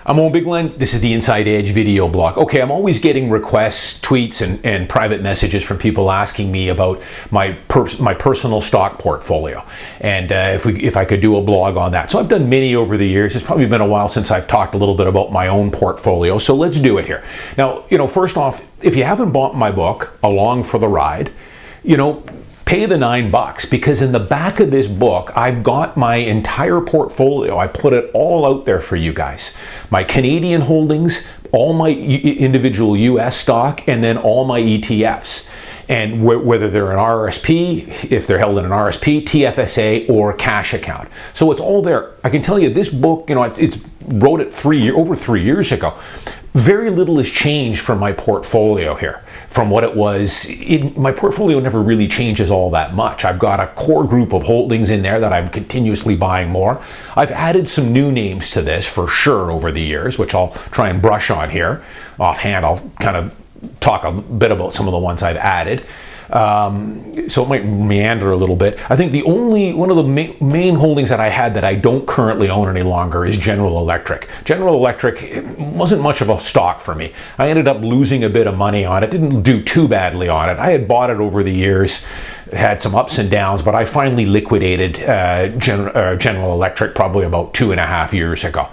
I'm Owen Bigland. This is the Inside Edge video blog. Okay, I'm always getting requests, tweets, and private messages from people asking me about my personal stock portfolio, and if I could do a blog on that. So I've done many over the years. It's probably been a while since I've talked a little bit about my own portfolio, so let's do it here. Now, first off, if you haven't bought my book, Along for the Ride, pay the $9, because in the back of this book, I've got my entire portfolio. I put it all out there for you guys. My Canadian holdings, all my individual US stock, and then all my ETFs. And whether they're an RSP, if they're held in an RSP, TFSA, or cash account. So it's all there. I can tell you this book, it's wrote it over 3 years ago. Very little has changed from my portfolio here, from what it was. My portfolio never really changes all that much. I've got a core group of holdings in there that I'm continuously buying more. I've added some new names to this for sure over the years, which I'll try and brush on here. Offhand, I'll kind of talk a bit about some of the ones I've added. So it might meander a little bit. I think one of the main holdings that I had that I don't currently own any longer is General Electric. General Electric wasn't much of a stock for me. I ended up losing a bit of money on it. Didn't do too badly on it. I had bought it over the years, had some ups and downs, but I finally liquidated General Electric probably about 2.5 years ago.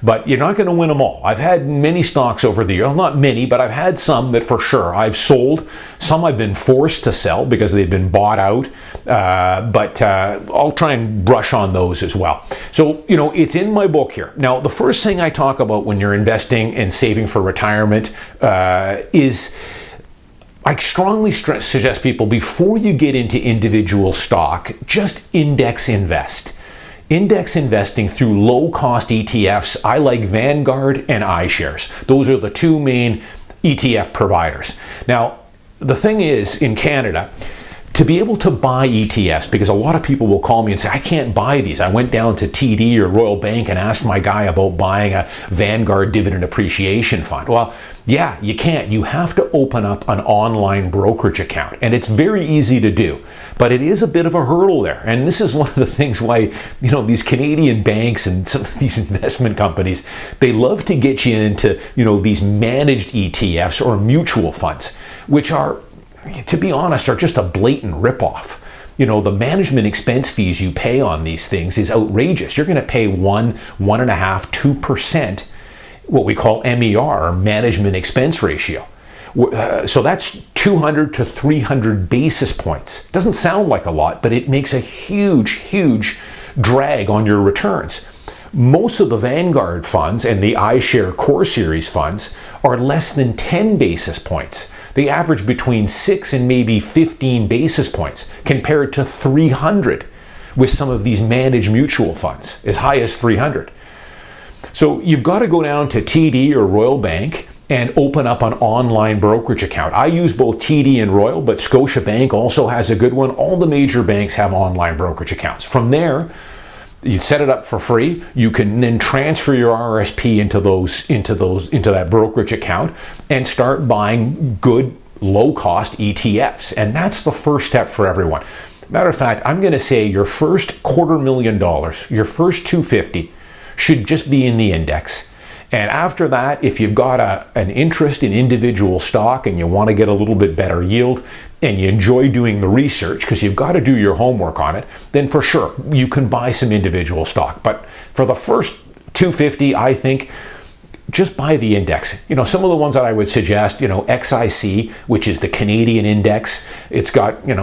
But you're not going to win them all. I've had many stocks over the year. Well, not many, but I've had some that for sure I've sold. Some I've been forced to sell because they've been bought out. But I'll try and brush on those as well. So, it's in my book here. Now, the first thing I talk about when you're investing and saving for retirement is I strongly suggest people, before you get into individual stock, just index invest. Index investing through low-cost ETFs. I like Vanguard and iShares. Those are the two main ETF providers. Now, the thing is, in Canada, to be able to buy ETFs, because a lot of people will call me and say, I can't buy these. I went down to TD or Royal Bank and asked my guy about buying a Vanguard Dividend Appreciation Fund. Well, yeah, you can't. You have to open up an online brokerage account, and it's very easy to do, but it is a bit of a hurdle there. And this is one of the things why, these Canadian banks and some of these investment companies, they love to get you into, these managed ETFs or mutual funds, which are, to be honest, are just a blatant ripoff. The management expense fees you pay on these things is outrageous. You're going to pay 1.5%, 2%, what we call MER, or management expense ratio. So that's 200 to 300 basis points. Doesn't sound like a lot, but it makes a huge, huge drag on your returns. Most of the Vanguard funds and the iShare Core Series funds are less than 10 basis points. They average between 6 and maybe 15 basis points compared to 300 with some of these managed mutual funds, as high as 300. So you've got to go down to TD or Royal Bank and open up an online brokerage account. I use both TD and Royal, but Scotiabank also has a good one. All the major banks have online brokerage accounts. From there, you set it up for free. You can then transfer your RSP into that brokerage account and start buying good low-cost ETFs. And that's the first step for everyone. Matter of fact, I'm going to say your first $250,000, your first $250,000 should just be in the index. And after that, if you've got an interest in individual stock and you want to get a little bit better yield, and you enjoy doing the research, because you've got to do your homework on it, then for sure you can buy some individual stock. But for the first $250,000, I think just buy the index. Some of the ones that I would suggest, XIC, which is the Canadian index. It's got, the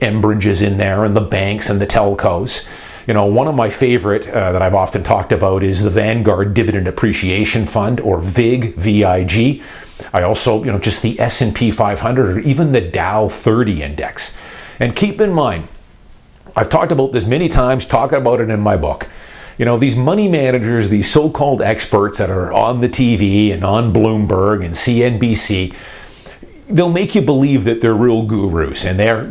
Enbridges in there and the banks and the telcos. One of my favorite that I've often talked about is the Vanguard Dividend Appreciation Fund, or VIG, VIG. I also, just the S&P 500 or even the Dow 30 index. And keep in mind, I've talked about this many times, talking about it in my book. These money managers, these so-called experts that are on the TV and on Bloomberg and CNBC, they'll make you believe that they're real gurus and they're,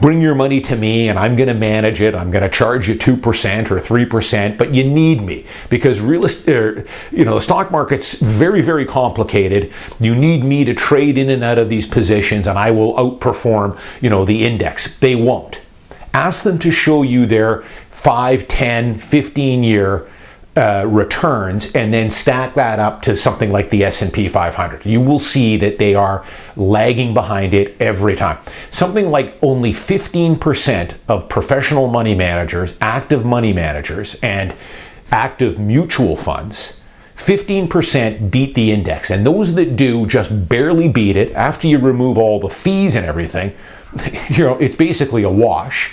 bring your money to me and I'm going to manage it. I'm going to charge you 2% or 3%, but you need me because the stock market's very, very complicated. You need me to trade in and out of these positions and I will outperform, the index. They won't. Ask them to show you their 5, 10, 15-year returns and then stack that up to something like the S&P 500. You will see that they are lagging behind it every time. Something like only 15% of professional money managers, active money managers, and active mutual funds, 15% beat the index. And those that do just barely beat it. After you remove all the fees and everything, it's basically a wash.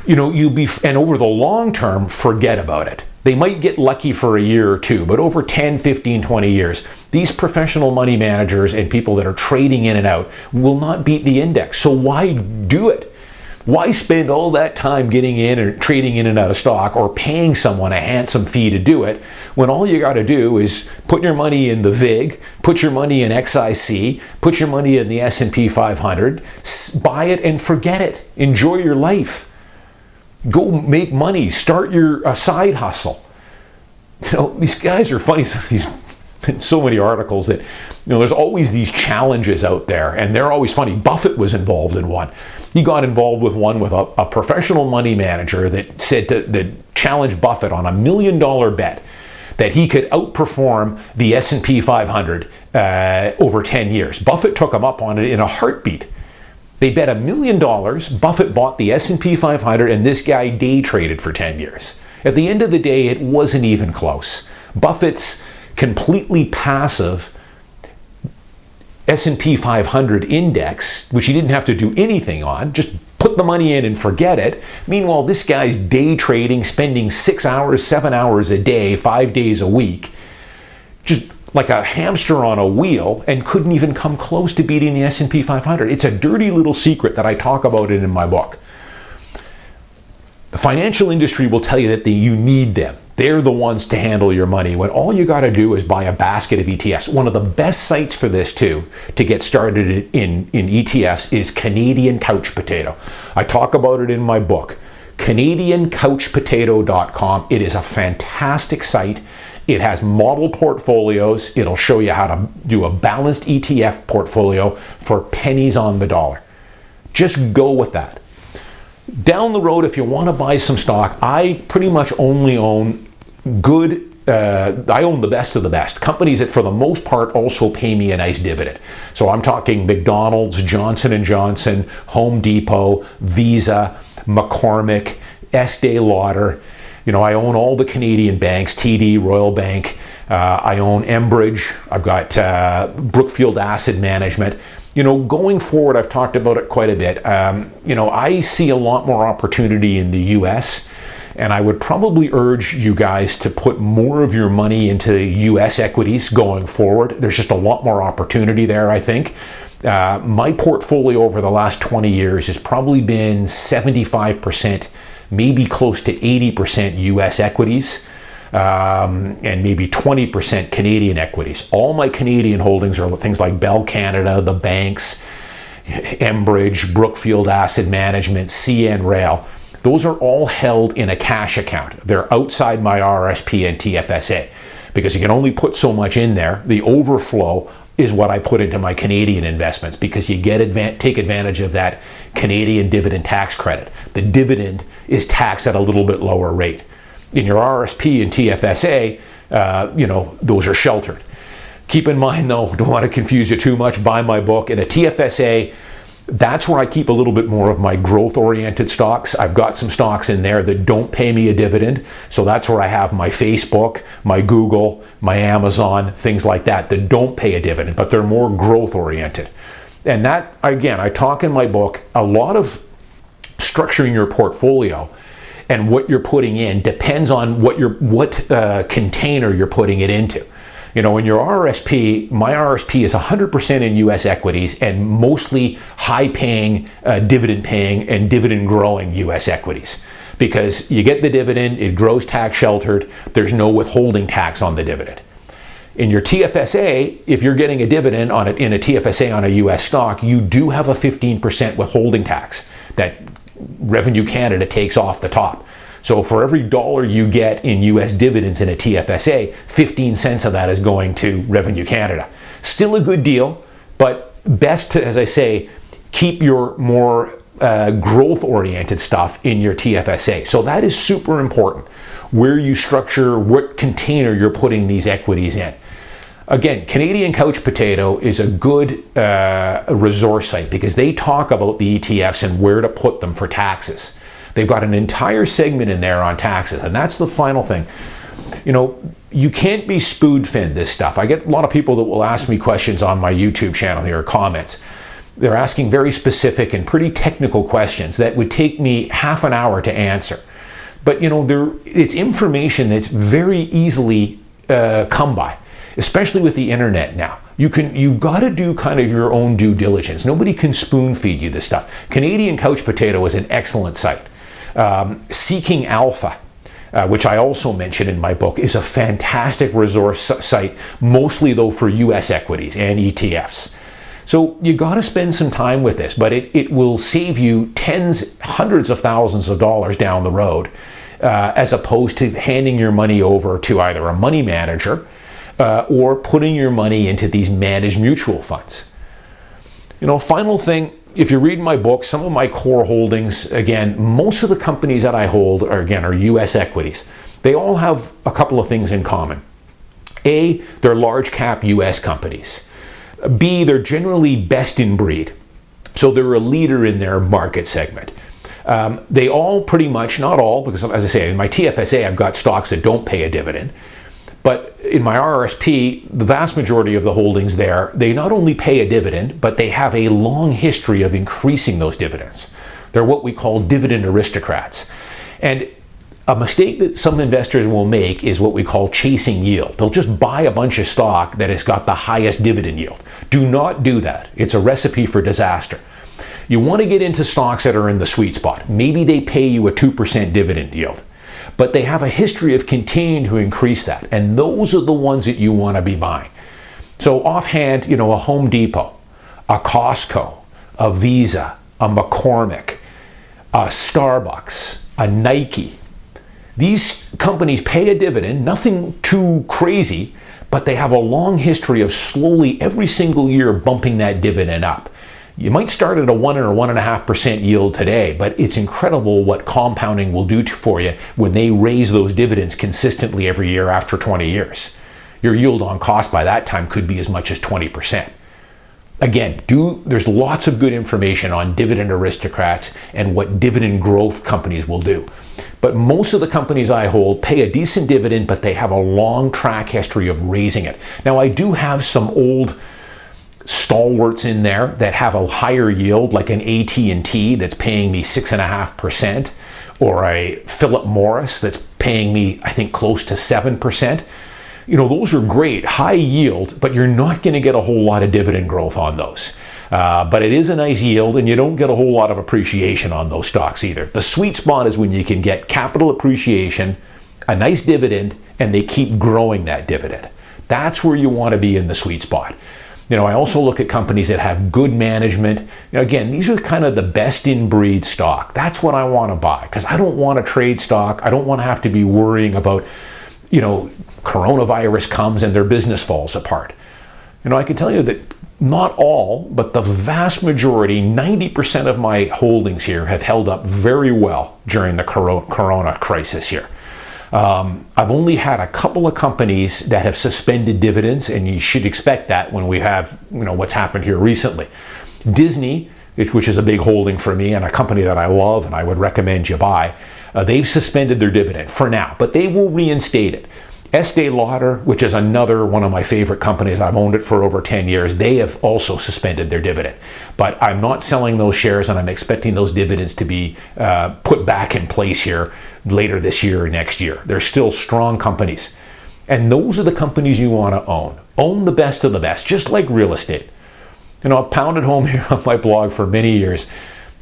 And over the long term, forget about it. They might get lucky for a year or two, but over 10, 15, 20 years, these professional money managers and people that are trading in and out will not beat the index. So why do it? Why spend all that time getting in or trading in and out of stock or paying someone a handsome fee to do it when all you got to do is put your money in the VIG, put your money in XIC, put your money in the S&P 500, buy it and forget it. Enjoy your life. Go make money. Start a side hustle. These guys are funny. There's been so many articles that, there's always these challenges out there, and they're always funny. Buffett was involved in one. He got involved with one with a professional money manager that challenged Buffett on $1 million bet that he could outperform the S&P 500 over 10 years. Buffett took him up on it in a heartbeat. They bet $1 million. Buffett bought the S&P 500, and this guy day traded for 10 years. At the end of the day, it wasn't even close. Buffett's completely passive S&P 500 index, which he didn't have to do anything on, just put the money in and forget it. Meanwhile, this guy's day trading, spending 6 hours, 7 hours a day, 5 days a week, just like a hamster on a wheel, and couldn't even come close to beating the S&P 500. It's a dirty little secret that I talk about it in my book. The financial industry will tell you that you need them. They're the ones to handle your money when all you got to do is buy a basket of ETFs. One of the best sites for this too, to get started in ETFs, is Canadian Couch Potato. I talk about it in my book, CanadianCouchPotato.com. It is a fantastic site. It has model portfolios. It'll show you how to do a balanced ETF portfolio for pennies on the dollar. Just go with that. Down the road, if you want to buy some stock, I pretty much only own I own the best of the best. Companies that for the most part also pay me a nice dividend. So I'm talking Macdonald's, Johnson & Johnson, Home Depot, Visa, McCormick, Estée Lauder. I own all the Canadian banks, TD, Royal Bank. I own Enbridge. I've got Brookfield Asset Management. Going forward, I've talked about it quite a bit. I see a lot more opportunity in the US, and I would probably urge you guys to put more of your money into US equities going forward. There's just a lot more opportunity there, I think. My portfolio over the last 20 years has probably been 75%, maybe close to 80% US equities. And maybe 20% Canadian equities. All my Canadian holdings are things like Bell Canada, the banks, Enbridge, Brookfield Asset Management, CN Rail. Those are all held in a cash account. They're outside my RSP and TFSA because you can only put so much in there. The overflow is what I put into my Canadian investments because you take advantage of that Canadian dividend tax credit. The dividend is taxed at a little bit lower rate. In your RSP and TFSA, those are sheltered. Keep in mind though, don't want to confuse you too much, buy my book. In a TFSA, that's where I keep a little bit more of my growth-oriented stocks. I've got some stocks in there that don't pay me a dividend. So that's where I have my Facebook, my Google, my Amazon, things like that don't pay a dividend, but they're more growth-oriented. And that, again, I talk in my book, a lot of structuring your portfolio and what you're putting in depends on what container you're putting it into. In your RSP, my RSP is 100% in US equities and mostly high-paying, dividend-paying, and dividend-growing US equities. Because you get the dividend, it grows tax-sheltered, there's no withholding tax on the dividend. In your TFSA, if you're getting a dividend in a TFSA on a US stock, you do have a 15% withholding tax that Revenue Canada takes off the top. So for every dollar you get in US dividends in a TFSA, 15 cents of that is going to Revenue Canada. Still a good deal, but best to, as I say, keep your more growth-oriented stuff in your TFSA. So that is super important, where you structure, what container you're putting these equities in. Again, Canadian Couch Potato is a good resource site because they talk about the ETFs and where to put them for taxes. They've got an entire segment in there on taxes, and that's the final thing. You know, you can't be spoon-fed this stuff. I get a lot of people that will ask me questions on my YouTube channel here, or comments. They're asking very specific and pretty technical questions that would take me half an hour to answer. But, you know, it's information that's very easily come by, especially with the internet now. You've got to do kind of your own due diligence. Nobody can spoon feed you this stuff. Canadian Couch Potato is an excellent site. Seeking Alpha, which I also mentioned in my book, is a fantastic resource site, mostly though for US equities and ETFs. So you got to spend some time with this, but it will save you tens, hundreds of thousands of dollars down the road, as opposed to handing your money over to either a money manager or putting your money into these managed mutual funds. You know, final thing, if you read my book, some of my core holdings, again, most of the companies that I hold are US equities. They all have a couple of things in common. A, they're large cap US companies. B, they're generally best in breed. So they're a leader in their market segment. They all pretty much, not all, because as I say, in my TFSA, I've got stocks that don't pay a dividend. But in my RRSP, the vast majority of the holdings there, they not only pay a dividend, but they have a long history of increasing those dividends. They're what we call dividend aristocrats. And a mistake that some investors will make is what we call chasing yield. They'll just buy a bunch of stock that has got the highest dividend yield. Do not do that. It's a recipe for disaster. You want to get into stocks that are in the sweet spot. Maybe they pay you a 2% dividend yield, but they have a history of continuing to increase that. And those are the ones that you want to be buying. So offhand, you know, a Home Depot, a Costco, a Visa, a McCormick, a Starbucks, a Nike. These companies pay a dividend, nothing too crazy, but they have a long history of slowly every single year bumping that dividend up. You might start at a 1 or 1.5% yield today, but it's incredible what compounding will do for you when they raise those dividends consistently every year after 20 years. Your yield on cost by that time could be as much as 20%. Again, there's lots of good information on dividend aristocrats and what dividend growth companies will do. But most of the companies I hold pay a decent dividend, but they have a long track history of raising it. Now, I do have some old stalwarts in there that have a higher yield, like an AT&T that's paying me 6.5%, or a Philip Morris that's paying me, I think, close to 7%. You know, those are great, high yield, but you're not going to get a whole lot of dividend growth on those. But it is a nice yield, and you don't get a whole lot of appreciation on those stocks either. The sweet spot is when you can get capital appreciation, a nice dividend, and they keep growing that dividend. That's where you want to be in the sweet spot. You know, I also look at companies that have good management. You know, again, these are kind of the best in breed stock. That's what I want to buy, because I don't want to trade stock. I don't want to have to be worrying about, you know, coronavirus comes and their business falls apart. You know, I can tell you that not all, but the vast majority, 90% of my holdings here have held up very well during the corona crisis here. I've only had a couple of companies that have suspended dividends, and you should expect that when we have, you know, what's happened here recently. Disney, which is a big holding for me and a company that I love and I would recommend you buy, they've suspended their dividend for now, but they will reinstate it. Estee Lauder, which is another one of my favorite companies, I've owned it for over 10 years, they have also suspended their dividend. But I'm not selling those shares, and I'm expecting those dividends to be put back in place here later this year or next year. They're still strong companies. And those are the companies you want to own. Own the best of the best, just like real estate. You know, I've pounded home here on my blog for many years,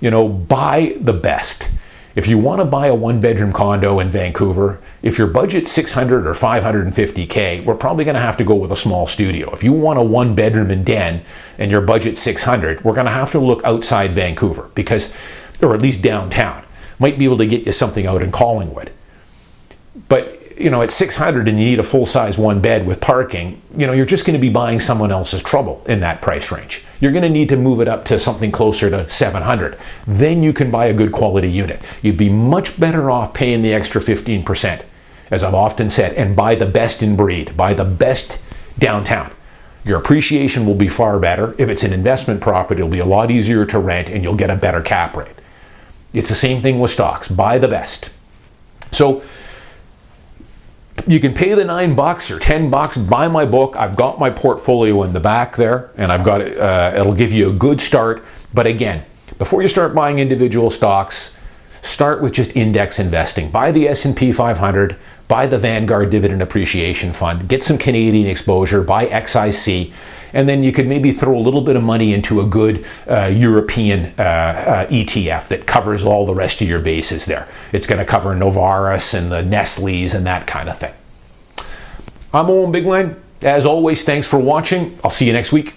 you know, buy the best. If you want to buy a one-bedroom condo in Vancouver, if your budget's $600 or $550K, we're probably going to have to go with a small studio. If you want a one-bedroom and den and your budget's $600, we're going to have to look outside Vancouver, because, or at least downtown. Might be able to get you something out in Collingwood. But at 600 and you need a full-size one bed with parking, you're just going to be buying someone else's trouble in that price range. You're going to need to move it up to something closer to 700. Then you can buy a good quality unit. You'd be much better off paying the extra 15%, as I've often said, and buy the best in breed, buy the best downtown. Your appreciation will be far better. If it's an investment property, it'll be a lot easier to rent and you'll get a better cap rate. It's the same thing with stocks. Buy the best. So you can pay the $9 or $10, buy my book. I've got my portfolio in the back there, and I've got it'll give you a good start. But again, before you start buying individual stocks, start with just index investing. Buy the S&P 500, buy the Vanguard Dividend Appreciation Fund, get some Canadian exposure, buy XIC, and then you could maybe throw a little bit of money into a good European ETF that covers all the rest of your bases there. It's going to cover Novartis and the Nestle's and that kind of thing. I'm Owen Bigland. As always, thanks for watching. I'll see you next week.